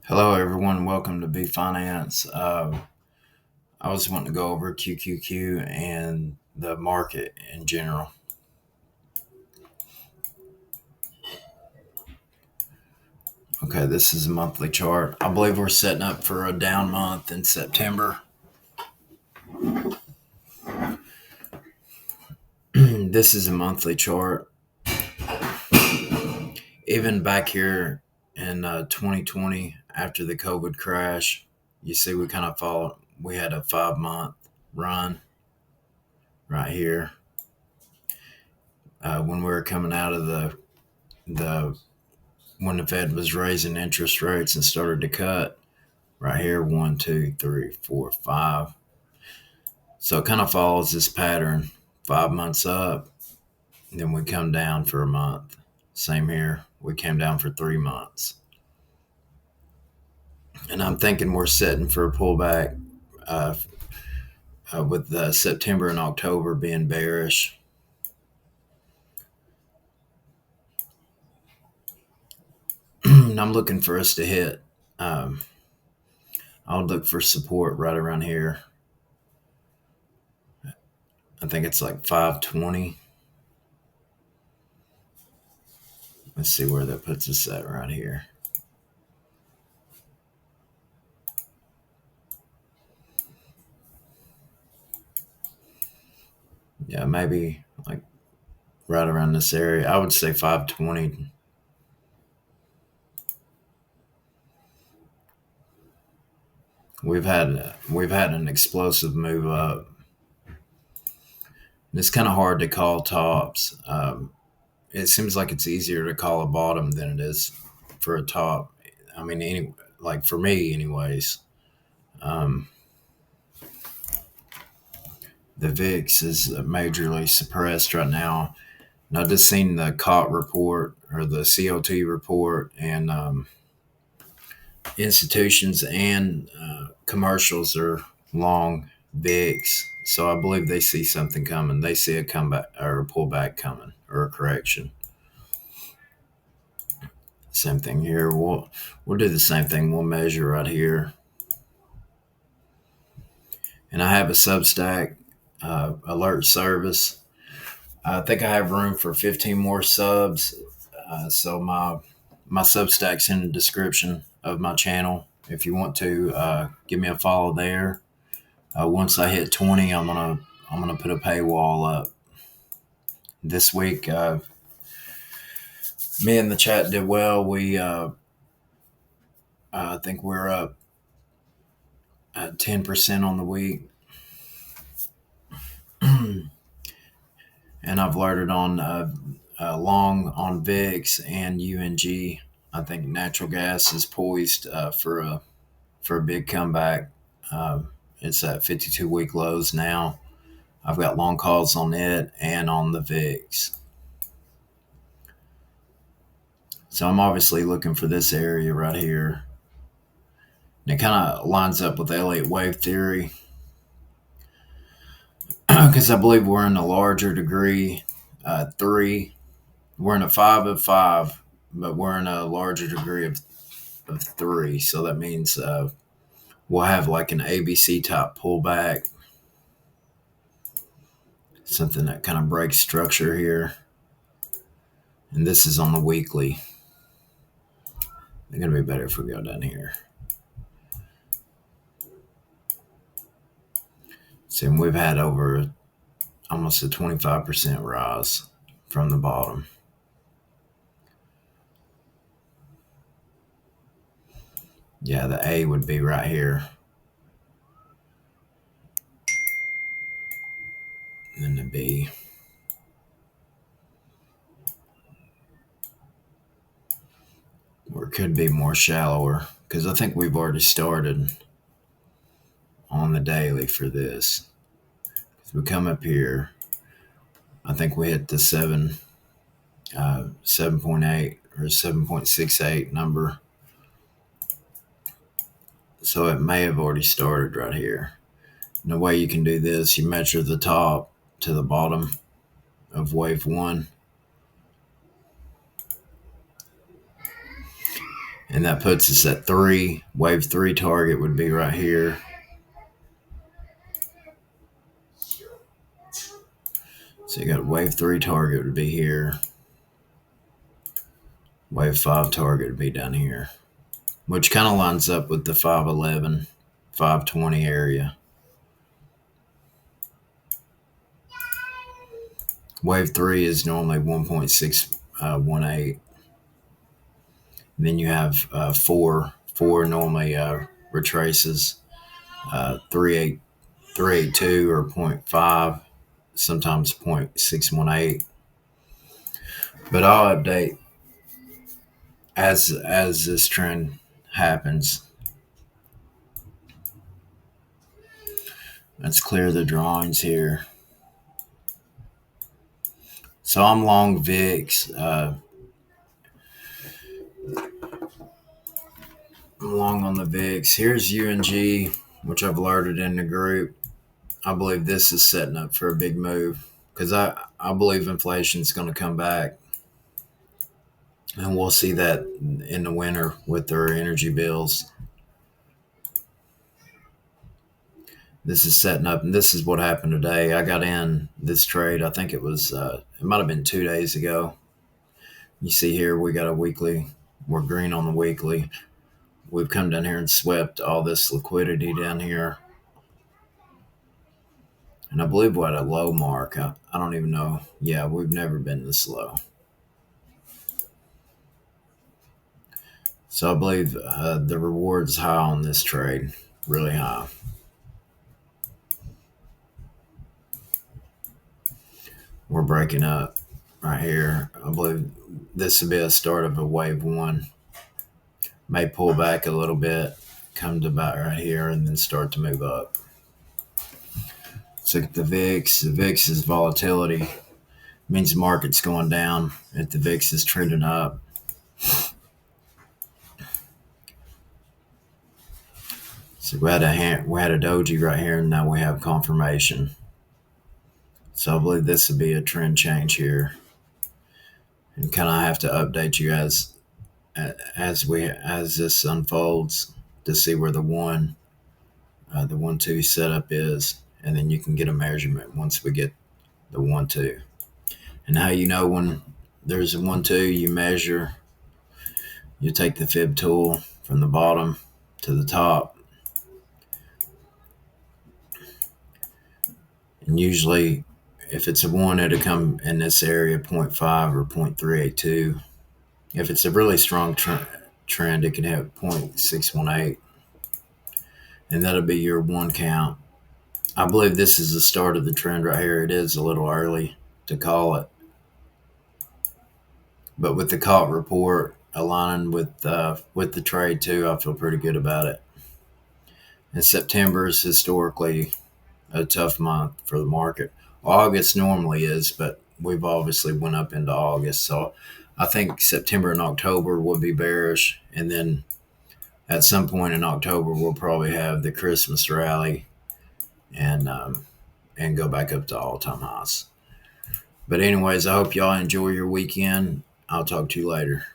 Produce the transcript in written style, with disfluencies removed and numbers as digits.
Hello, everyone. Welcome to B Finance. I was wanting to go over QQQ and the market in general. Okay, this is a monthly chart. I believe we're setting up for a down month in September. This is a monthly chart. Even back here in 2020, after the COVID crash, you see we kind of followed. We had a 5-month run right here when we were coming out of the when the Fed was raising interest rates and started to cut. Right here, 1, 2, 3, 4, 5. So it kind of follows this pattern: 5 months up, then we come down for a month. Same here, we came down for 3 months. And I'm thinking we're setting for a pullback with September and October being bearish. And I'm looking for us to hit. I'll look for support right around here. I think it's like 520. Let's see where that puts us at right here. Yeah, maybe like right around this area. I would say 520. We've had an explosive move up. It's kind of hard to call tops. It seems like it's easier to call a bottom than it is for a top. I mean, like for me, anyways. Um, the VIX is majorly suppressed right now. And I've just seen the COT report or the COT report, and institutions and commercials are long VIX. So I believe they see something coming. They see a comeback or a pullback coming or a correction. Same thing here. We'll do the same thing. We'll measure right here. And I have a Substack alert service. I think I have room for 15 more subs. So my Substack's in the description of my channel. If you want to give me a follow there. Once I hit 20, I'm gonna put a paywall up. This week, me and the chat did well. We I think we're up 10% on the week, and I've alerted on long on VIX and UNG. I think natural gas is poised for a big comeback. It's at 52-week lows now. I've got long calls on it and on the VIX. So I'm obviously looking for this area right here. And it kind of lines up with Elliott wave theory because I believe we're in a larger degree. 3, we're in a 5 of 5, but we're in a larger degree of 3. So that means we'll have like an ABC type pullback, something that kind of breaks structure here. And this is on the weekly. It's going to be better if we go down here. So we've had over almost a 25% rise from the bottom. Yeah, the A would be right here. And then the B. Or it could be more shallower because I think we've already started on the daily for this. If we come up here, I think we hit the 7.8 or 7.68 number. So it may have already started right here. And the way you can do this, you measure the top to the bottom of wave 1. And that puts us at 3. Wave 3 target would be right here. So you got wave 3 target would be here. Wave 5 target would be down here, which kind of lines up with the 511, 520 area. Wave 3 is normally 1.618. Then you have 4 normally retraces 382 or 0.5, sometimes 0.618. But I'll update as this trend happens. Let's clear the drawings here. So I'm long VIX. I'm long on the VIX. Here's UNG, which I've alerted in the group. I believe this is setting up for a big move because I believe inflation is going to come back. And we'll see that in the winter with their energy bills. This is setting up, and this is what happened today. I got in this trade. I think it was, it might have been 2 days ago. You see here, we got a weekly. We're green on the weekly. We've come down here and swept all this liquidity down here. And I believe we're at a low mark. I don't even know. Yeah, we've never been this low. So I believe the reward's high on this trade, really high. We're breaking up right here. I believe this would be a start of a wave 1. May pull back a little bit, come to about right here, and then start to move up. Let's look at the VIX. The VIX is volatility. It means the market's going down if the VIX is trending up. So we had a doji right here, and now we have confirmation. So I believe this would be a trend change here, and kind of have to update you as this unfolds to see where the 1-2 setup is, and then you can get a measurement once we get the 1-2. And how you know when there's a 1-2, you measure. You take the fib tool from the bottom to the top. And usually, if it's a 1, it'll come in this area, 0.5 or 0.382. If it's a really strong trend, it can have 0.618. And that'll be your 1 count. I believe this is the start of the trend right here. It is a little early to call it. But with the COT report aligning with the trade too, I feel pretty good about it. And September is historically a tough month for the market. August normally is, but we've obviously went up into August. So I think September and October will be bearish. And then at some point in October, we'll probably have the Christmas rally and go back up to all-time highs. But anyways, I hope y'all enjoy your weekend. I'll talk to you later.